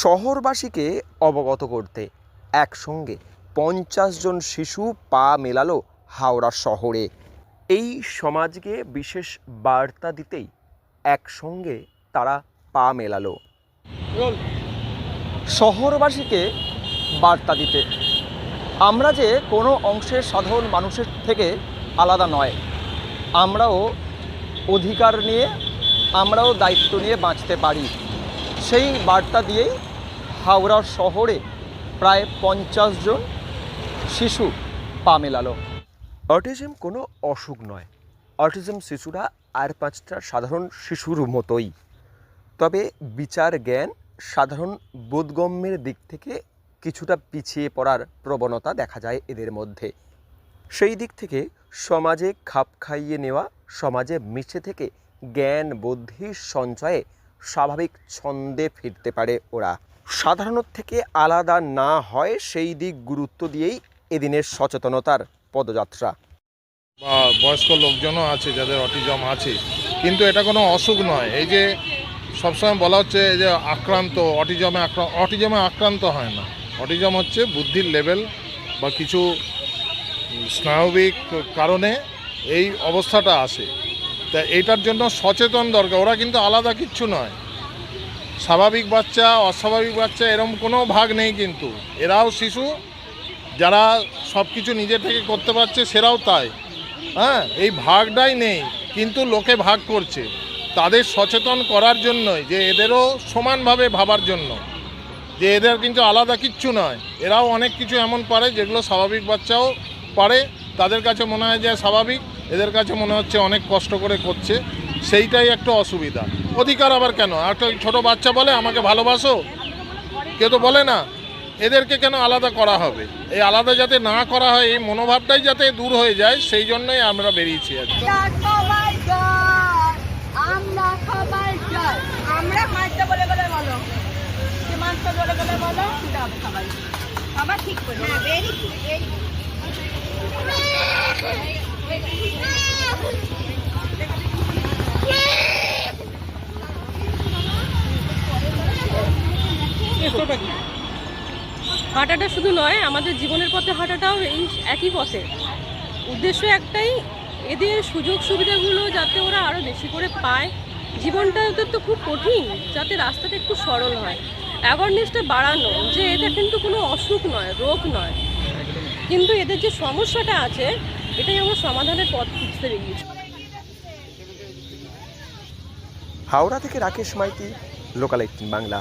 শহরবাসীকে অবগত করতে একসঙ্গে 50 জন শিশু পা মেলালো হাওড়া শহরে। এই সমাজকে বিশেষ বার্তা দিতেই একসঙ্গে তারা পা মেলালো। শহরবাসীকে বার্তা দিতে আমরা যে কোনো অংশের সাধারণ মানুষের থেকে আলাদা নয়, আমরাও অধিকার নিয়ে, আমরাও দায়িত্ব নিয়ে বাঁচতে পারি, সেই বার্তা দিয়েই হাওড়া শহরে প্রায় 50 জন শিশু পা মেলালো। অটিজম কোনো অসুখ নয়, অটিজম শিশুরা আর 5টা সাধারণ শিশুর মতোই, তবে বিচার জ্ঞান, সাধারণ বোধগম্যের দিক থেকে কিছুটা পিছিয়ে পড়ার প্রবণতা দেখা যায় এদের মধ্যে। সেই দিক থেকে সমাজে খাপ খাইয়ে নেওয়া, সমাজে মিশে থেকে জ্ঞান বুদ্ধির সঞ্চয়ে স্বাভাবিক ছন্দে ফিরতে পারে ওরা। সাধারণত থেকে আলাদা না হয় সেই দিক গুরুত্ব দিয়েই এদিনের সচেতনতার পদযাত্রা। বা বয়স্ক লোকজনও আছে যাদের অটিজম আছে, কিন্তু এটা কোনো অসুখ নয়। এই যে সবসময় বলা হচ্ছে যে অটিজমে আক্রান্ত হয় না। অটিজম হচ্ছে বুদ্ধির লেভেল বা কিছু স্নায়বিক কারণে এই অবস্থাটা আসে। তা এইটার জন্য সচেতন দরকার। ওরা কিন্তু আলাদা কিচ্ছু নয়, স্বাভাবিক বাচ্চা অস্বাভাবিক বাচ্চা এরকম কোনো ভাগ নেই, কিন্তু এরাও শিশু, যারা সব কিছু নিজে থেকে করতে পারছে সেরাও তাই। হ্যাঁ, এই ভাগটাই নেই, কিন্তু লোকে ভাগ করছে। তাদের সচেতন করার জন্যই, যে এদেরও সমানভাবে ভাবার জন্য, যে এদের কিন্তু আলাদা কিচ্ছু নয়, এরাও অনেক কিছু এমন পারে যেগুলো স্বাভাবিক বাচ্চাও পারে। তাদের কাছে মনে হয় যে স্বাভাবিক, এদের কাছে মনে হচ্ছে অনেক কষ্ট করে করছে, সেইটাই একটা অসুবিধা। অধিকার আবার কেন? একটা ছোট বাচ্চা বলে আমাকে ভালোবাসো, কেউ তো বলে না। এদেরকে কেন আলাদা করা হবে? এই আলাদা যাতে না করা হয়, এই মনোভাবটাই যাতে দূর হয়ে যায়, সেই জন্যই আমরা বেরিয়েছি। হাঁটাটা শুধু নয়, আমাদের জীবনের পথে হাঁটাটাও এই একই পথে। উদ্দেশ্য একটাই, এদের সুযোগ সুবিধাগুলো যাতে ওরা আরও বেশি করে পায়। জীবনটা ওদের তো খুব কঠিন, যাতে রাস্তাটা একটু সরল হয়। অ্যাওয়ারনেসটা বাড়ানো যে এটা কিন্তু কোনো অসুখ নয়, রোগ নয়, কিন্তু এদের যে সমস্যাটা আছে এটাই আমরা সমাধানের পথ খুঁজতে বেরিয়েছি। হাওড়া থেকে রাকেশ মাইতি, লোকাল 18 বাংলা।